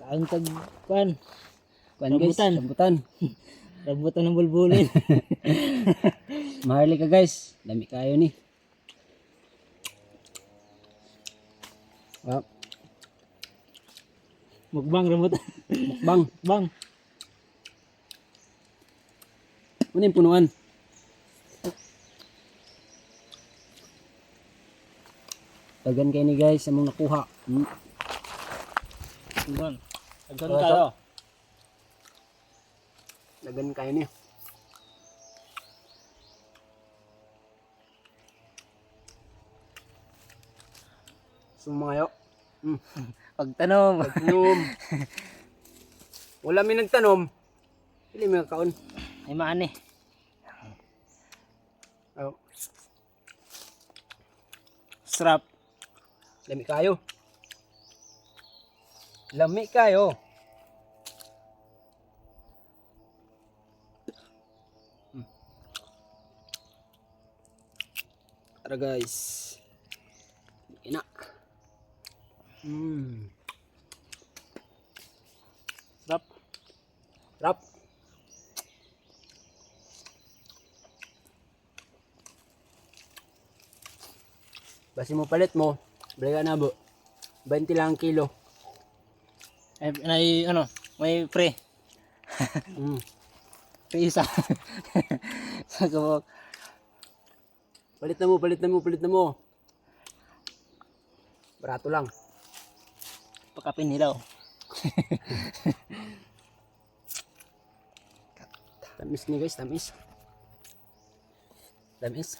Kaon tag kuan. Kuan guys, Rambutan. rambutan. Rambutan ng bulbulin. Maharli ka guys. Dami kayo ni. Wow, Mukbang rambutan. mukbang. Bang. Ano yung punuan? Tagan kayo ni guys, among nakuha. Bang. Agkan Ito. kayo. Tagan kayo ni. Sumayo. Pagtanom. Tanom. Wala may nagtanom. Pili may kaon. Ay maani. Oh, Strap. lami kayo. Lami kayo. Tara guys. Ina. Strap. Rap. Basi mo palit mo. Balikan na bo. 20 lang ang kilo. Ay ano, may pre. Pre isa. Sa kabok. Palit na mo, palit na mo, palit na mo. Barato lang. Pakapin nilaw. Tamis ni guys, tamis. Tamis.